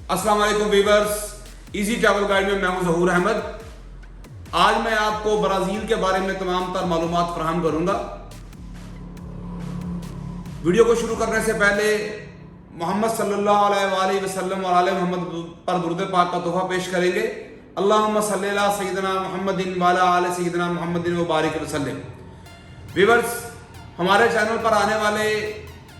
अस्सलाम वालेकुम viewers, easy travel guide में मैं हूं ज़हूर अहमद। आज मैं आपको ब्राज़ील के बारे में तमाम तर मालूमात फराहम करूंगा। वीडियो को शुरू करने से पहले मोहम्मद सल्लल्लाहु अलैहि वसल्लम और आले मोहम्मद पर दुरूद पाक का तोहफा पेश करेंगे। अल्लाहुम्मा सल्ली अला सय्यिदना मुहम्मदिन व अला आलि सय्यिदना मुहम्मदिन व बारिक वसल्लम। वीवर्स, हमारे चैनल पर आने वाले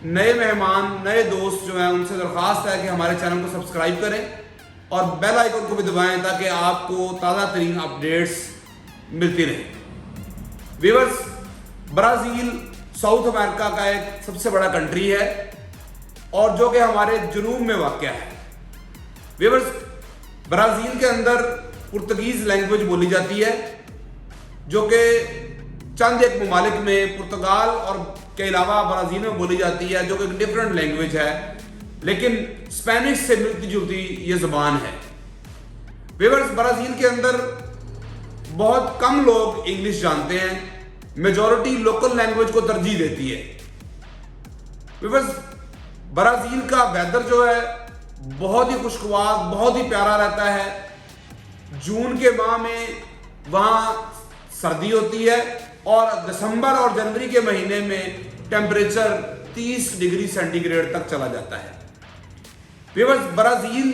नए मेहमान, नए दोस्त जो हैं, उनसे दरख्वास्त है कि हमारे चैनल को सब्सक्राइब करें और बेल आइकन को भी दबाएं ताकि आपको ताज़ा तरीन अपडेट्स मिलती रहें। व्यूअर्स, ब्राज़ील साउथ अमेरिका का एक सबसे बड़ा कंट्री है और जो कि हमारे जुनूब में वाक़ है। व्यूअर्स, ब्राज़ील के अंदर पुर्तगीज़ लैंग्वेज बोली जाती है, जो कि चंद एक ममालिक में पुर्तगाल और के अलावा ब्राज़ील में बोली जाती है, जो कि एक डिफरेंट लैंग्वेज है, लेकिन स्पेनिश से मिलती जुलती ये ज़बान है। व्यूअर्स, ब्राज़ील के अंदर बहुत कम लोग इंग्लिश जानते हैं, मेजॉरिटी लोकल लैंग्वेज को तरजीह देती है। व्यूअर्स, ब्राज़ील का वेदर जो है बहुत ही खुशगवार, बहुत ही प्यारा रहता है। जून के माह में वहाँ सर्दी होती है और दिसंबर और जनवरी के महीने में टेम्परेचर 30 डिग्री सेंटीग्रेड तक चला जाता है। व्यूअर्स, ब्राज़ील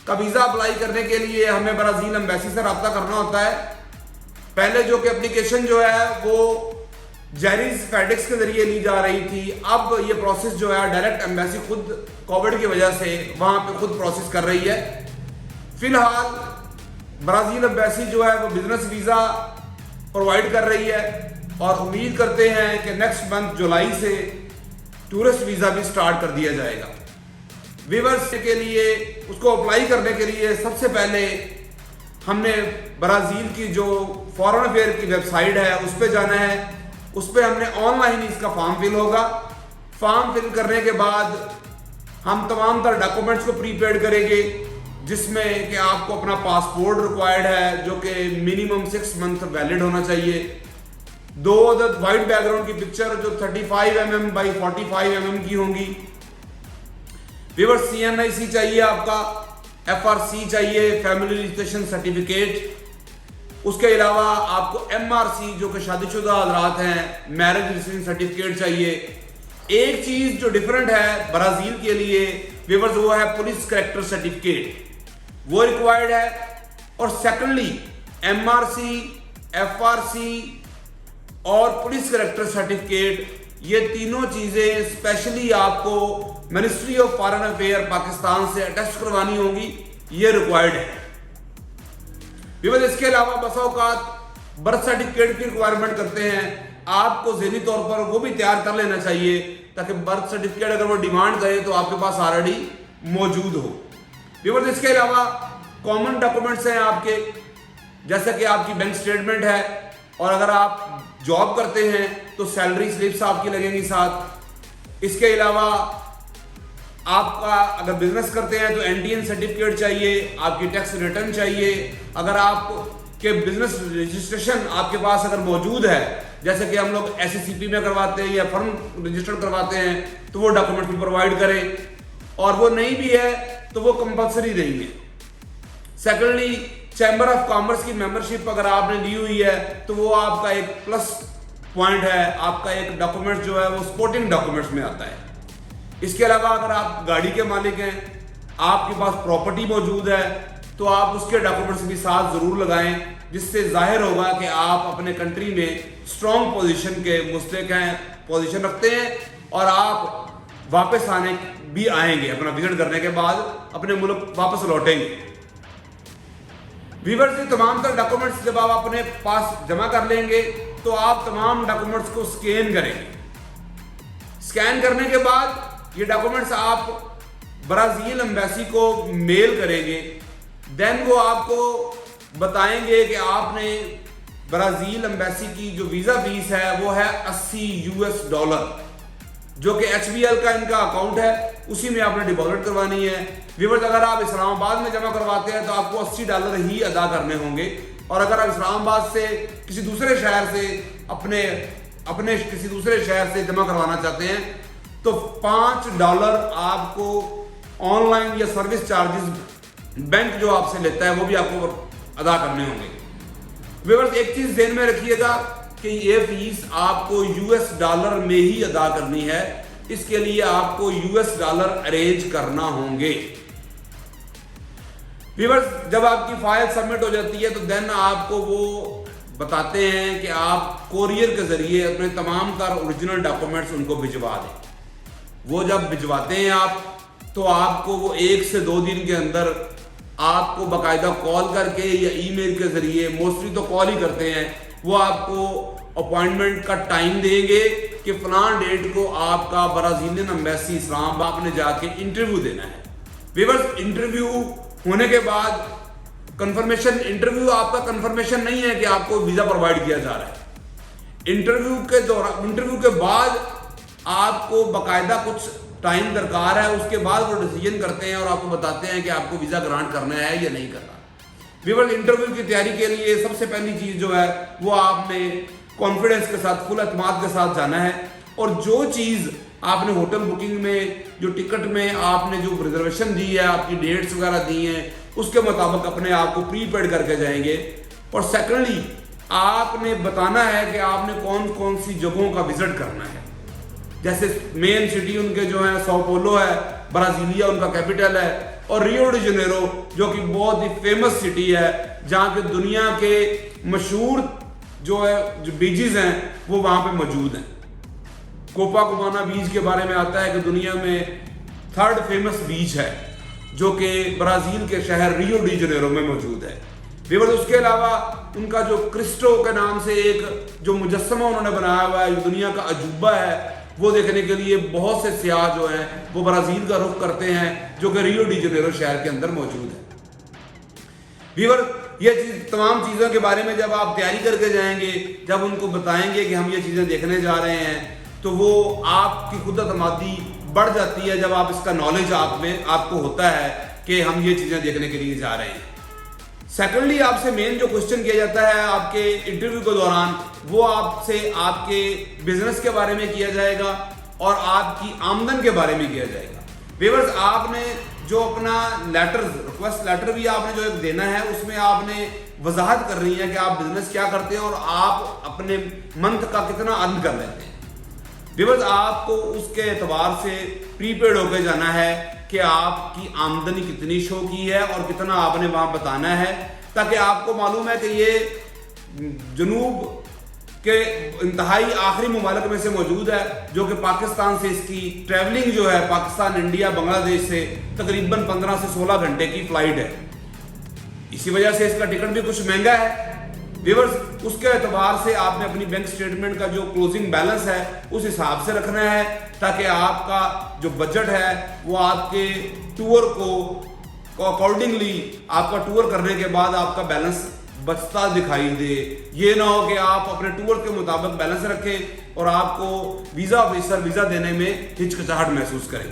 का वीज़ा अप्लाई करने के लिए हमें ब्राज़ील एम्बेसी से रब्ता करना होता है। पहले जो कि एप्लीकेशन जो है वो जेरिस फेडेक्स के जरिए ली जा रही थी, अब ये प्रोसेस जो है डायरेक्ट एम्बेसी खुद कोविड की वजह से वहाँ पे खुद प्रोसेस कर रही है। फिलहाल ब्राज़ील एम्बेसी जो है वो बिजनेस वीज़ा प्रोवाइड कर रही है और उम्मीद करते हैं कि नेक्स्ट मंथ जुलाई से टूरिस्ट वीज़ा भी स्टार्ट कर दिया जाएगा। व्यूअर्स के लिए उसको अप्लाई करने के लिए सबसे पहले हमने ब्राज़ील की जो फॉरेन अफेयर की वेबसाइट है उस पर जाना है। उस पर हमने ऑनलाइन इसका फॉर्म फिल होगा। फॉर्म फिल करने के बाद हम तमाम तर डॉक्यूमेंट्स को प्रीपेड करेंगे, जिसमें कि आपको अपना पासपोर्ट रिक्वायर्ड है, जो कि मिनिमम 6 मंथ वैलिड होना चाहिए। 2 अदद वाइट बैकग्राउंड की पिक्चर जो 35 mm बाई 45 mm की होंगी। व्यूअर्स, CNIC चाहिए आपका, FRC चाहिए, फैमिली रजिस्ट्रेशन सर्टिफिकेट। उसके अलावा आपको MRC जो कि शादीशुदा हजरात हैं, मैरिज रजिस्ट्रेशन सर्टिफिकेट चाहिए। एक चीज जो डिफरेंट है ब्राज़ील के लिए व्यूअर्स, वो है पुलिस कैरेक्टर सर्टिफिकेट, वो रिक्वायर्ड है। और सेकेंडली MRC, FRC और पुलिस कैरेक्टर सर्टिफिकेट, ये तीनों चीजें स्पेशली आपको ministry of foreign affair Pakistan से अटेस्ट करवानी होगी, ये रिक्वायर्ड है। इसके अलावा बसा औकात बर्थ सर्टिफिकेट की रिक्वायरमेंट करते हैं, आपको ज़हनी तौर पर वो भी तैयार कर लेना चाहिए ताकि बर्थ सर्टिफिकेट अगर वो डिमांड करे तो आपके पास ऑलरेडी मौजूद हो। व्यूअर्स, इसके अलावा कॉमन डॉक्यूमेंट्स हैं आपके, जैसे कि आपकी बैंक स्टेटमेंट है, और अगर आप जॉब करते हैं तो सैलरी स्लिप्स आपकी लगेंगी साथ। इसके अलावा आपका अगर बिजनेस करते हैं तो NTN सर्टिफिकेट चाहिए, आपकी टैक्स रिटर्न चाहिए। अगर आप के बिजनेस रजिस्ट्रेशन आपके पास अगर मौजूद है, जैसे कि हम लोग SCCP में करवाते हैं या फर्म रजिस्टर्ड करवाते हैं, तो वो डॉक्यूमेंट भी प्रोवाइड करें, और वो नहीं भी है तो वो कंपलसरी नहीं है। सेकेंडली, चैम्बर ऑफ कॉमर्स की मेंबरशिप अगर आपने ली हुई है तो वो आपका एक प्लस पॉइंट है, आपका एक डॉक्यूमेंट जो है वो सपोर्टिंग डॉक्यूमेंट्स में आता है। इसके अलावा अगर आप गाड़ी के मालिक हैं, आपके पास प्रॉपर्टी मौजूद है, तो आप उसके डॉक्यूमेंट्स भी साथ जरूर लगाएं, जिससे जाहिर होगा कि आप अपने कंट्री में स्ट्रॉन्ग पोजीशन के मुस्तहिक हैं, पोजीशन रखते हैं, और आप वापस आने भी आएंगे, अपना विजिट करने के बाद अपने मुल्क वापस लौटेंगे। व्यूअर्स, ये तमाम तर डॉक्यूमेंट्स जब आप अपने पास जमा कर लेंगे तो आप तमाम डॉक्यूमेंट्स को स्कैन करेंगे। स्कैन करने के बाद ये डॉक्यूमेंट्स आप ब्राज़ील एम्बेसी को मेल करेंगे। देन वो आपको बताएंगे कि आपने ब्राज़ील एम्बेसी की जो वीज़ा फीस है वो है $80, जो कि HBL का इनका अकाउंट है, उसी में आपने डिपॉजिट करवानी है। व्यूअर्स, अगर आप इस्लामाबाद में जमा करवाते हैं तो आपको $80 ही अदा करने होंगे, और अगर आप इस्लामाबाद से किसी दूसरे शहर से अपने किसी दूसरे शहर से जमा करवाना चाहते हैं तो $5 आपको ऑनलाइन या सर्विस चार्जेस बैंक जो आपसे लेता है वो भी आपको अदा करने होंगे। व्यूअर्स, एक चीज ध्यान में रखिएगा कि ये फीस आपको यूएस डॉलर में ही अदा करनी है, इसके लिए आपको यूएस डॉलर अरेंज करना होंगे। व्यूअर्स, जब आपकी फाइल सबमिट हो जाती है तो देन आपको वो बताते हैं कि आप कोरियर के जरिए अपने तमाम तर ओरिजिनल डॉक्यूमेंट्स उनको भिजवा दें। वो जब भिजवाते हैं आप तो आपको वो 1 से 2 दिन के अंदर आपको बाकायदा कॉल करके या ईमेल के जरिए, मोस्टली तो कॉल ही करते हैं, वो आपको अपॉइंटमेंट का टाइम देंगे कि फलां डेट को आपका ब्राजीलियन एम्बेसी इस्लामाबाद में जाके इंटरव्यू देना है। व्यूअर्स, इंटरव्यू होने के बाद कंफर्मेशन, इंटरव्यू आपका कंफर्मेशन नहीं है कि आपको वीजा प्रोवाइड किया जा रहा है। इंटरव्यू के दौरान, इंटरव्यू के बाद आपको बाकायदा कुछ टाइम दरकार है, उसके बाद वो डिसीजन करते हैं और आपको बताते हैं कि आपको वीजा ग्रांट करना है या नहीं करना। व्यूअर्स, इंटरव्यू की तैयारी के लिए सबसे पहली चीज जो है वो आपने कॉन्फिडेंस के साथ, फुल एतमाद के साथ जाना है, और जो चीज आपने होटल बुकिंग में, जो टिकट में आपने जो रिजर्वेशन दी है, आपकी डेट्स वगैरह दी हैं, उसके मुताबिक अपने आप को प्रीपेड करके जाएंगे। और सेकेंडली आपने बताना है कि आपने कौन कौन सी जगहों का विजिट करना है। जैसे मेन सिटी उनके जो है सौ पोलो है, ब्राजीलिया उनका कैपिटल है, और रियो डी जनेरो जो कि बहुत ही फेमस सिटी है, जहाँ के दुनिया के मशहूर जो है जो बीचेस हैं वो वहाँ पे मौजूद हैं। कोपाकोबाना बीच के बारे में आता है कि दुनिया में 3rd फेमस बीच है जो कि ब्राजील के शहर रियो डी जनेरो में मौजूद है। व्यूअर्स, उसके अलावा उनका जो क्रिस्टो के नाम से एक जो मुजस्समा उन्होंने बनाया हुआ है, दुनिया का अजूबा है, वो देखने के लिए बहुत से सियाह जो हैं वो ब्राजील का रुख करते हैं, जो कि रियो डी जनेरो शहर के अंदर मौजूद है। व्यूअर्स, ये तमाम चीज़ों के बारे में जब आप तैयारी करके जाएंगे, जब उनको बताएंगे कि हम ये चीज़ें देखने जा रहे हैं, तो वो आपकी खुद एतमादी बढ़ जाती है जब आप इसका नॉलेज आपको होता है कि हम ये चीज़ें देखने के लिए जा रहे हैं। सेकेंडली, आपसे मेन जो क्वेश्चन किया जाता है आपके इंटरव्यू के दौरान, वो आपसे आपके बिजनेस के बारे में किया जाएगा और आपकी आमदन के बारे में किया जाएगा। व्यूअर्स, आपने जो अपना लेटर, रिक्वेस्ट लेटर भी आपने जो एक देना है, उसमें आपने वजाहत कर रही है कि आप बिजनेस क्या करते हैं और आप अपने मंथ का कितना अर्न कर लेते हैं। व्यूअर्स, आपको उसके एतबार से प्रीपेड होकर जाना है कि आपकी आमदनी कितनी शो की है और कितना आपने वहां बताना है, ताकि आपको मालूम है कि ये जनूब के इंतहाई आखिरी ममालिक में से मौजूद है, जो कि पाकिस्तान से इसकी ट्रैवलिंग जो है, पाकिस्तान, इंडिया, बांग्लादेश से तकरीबन 15 से 16 घंटे की फ्लाइट है। इसी वजह से इसका टिकट भी कुछ महंगा है। व्यूअर्स, उसके एतबार से आपने अपनी बैंक स्टेटमेंट का जो क्लोजिंग बैलेंस है उस हिसाब से रखना है, ताकि आपका जो बजट है वो आपके टूर को अकॉर्डिंगली, आपका टूर करने के बाद आपका बैलेंस बचता दिखाई दे। ये ना हो कि आप अपने टूर के मुताबिक बैलेंस रखें और आपको वीजा ऑफिसर वीजा देने में हिचकिचाहट महसूस करें।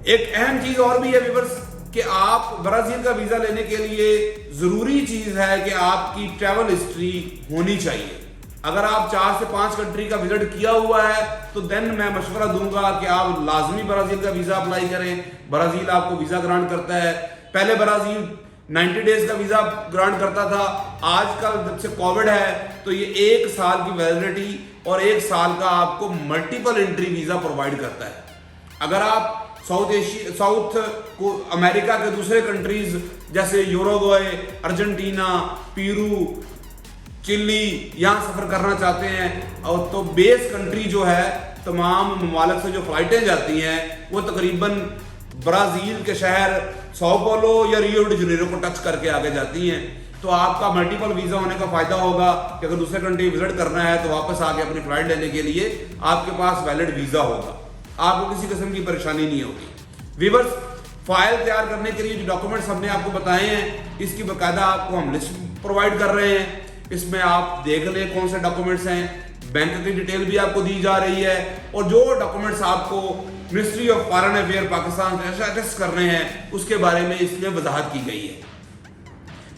एक अहम चीज और भी है व्यूअर्स कि आप ब्राजील का वीजा लेने के लिए जरूरी चीज है कि आपकी ट्रैवल हिस्ट्री होनी चाहिए। अगर आप 4 से 5 कंट्री का विजिट किया हुआ है तो देन मैं मशवरा दूंगा कि आप लाजमी ब्राजील का वीजा अप्लाई करें। ब्राजील आपको वीजा ग्रांट करता है। पहले ब्राजील 90 डेज का वीजा ग्रांट करता था, आजकल जब से कोविड है तो ये 1 साल की वैलिडिटी और 1 साल का आपको मल्टीपल एंट्री वीजा प्रोवाइड करता है। अगर आप साउथ को अमेरिका के दूसरे कंट्रीज जैसे यूरुग्वे, अर्जेंटीना, पेरू, चिली यहाँ सफर करना चाहते हैं और तो बेस कंट्री जो है तमाम ममालिक से जो फ्लाइटें जाती हैं वो तकरीबन ब्राजील के शहर सौ पोलो या रियो डी जनेरो को टच करके आगे जाती हैं। तो आपका मल्टीपल वीजा होने का फायदा होगा कि अगर दूसरे कंट्री विजिट करना है तो वापस आके अपनी फ्लाइट लेने के लिए आपके पास वैलिड वीजा होगा, आपको किसी किस्म की परेशानी नहीं होगी। व्यूअर्स, फाइल तैयार करने के लिए जो डॉक्यूमेंट्स हमने आपको बताए हैं इसकी बाकायदा आपको हम लिस्ट प्रोवाइड कर रहे हैं। इसमें आप देख लें कौन से डॉक्यूमेंट्स हैं, बैंक की डिटेल भी आपको दी जा रही है और जो डॉक्यूमेंट्स आपको ministry of foreign affair Pakistan से अटेस्ट करने हैं उसके बारे में इसलिए वजाहत की गई है।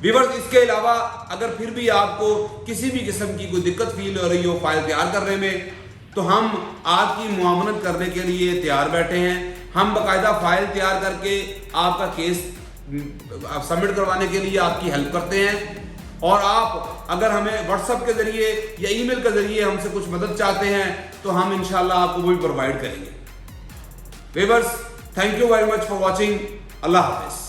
व्यूअर्स, इसके अलावा अगर फिर भी आपको किसी भी किस्म की कोई दिक्कत फील हो रही हो फाइल तैयार करने में तो हम आपकी मुआवनत करने के लिए तैयार बैठे हैं। हम बाकायदा फाइल तैयार करके आपका केस सबमिट करवाने के लिए आपकी हेल्प करते हैं। और आप अगर हमें व्हाट्सएप के जरिए या ईमेल के जरिए हमसे कुछ मदद चाहते हैं तो हम इंशाल्लाह आपको वो भी प्रोवाइड करेंगे। Viewers, thank you very much for watching. Allah Hafiz.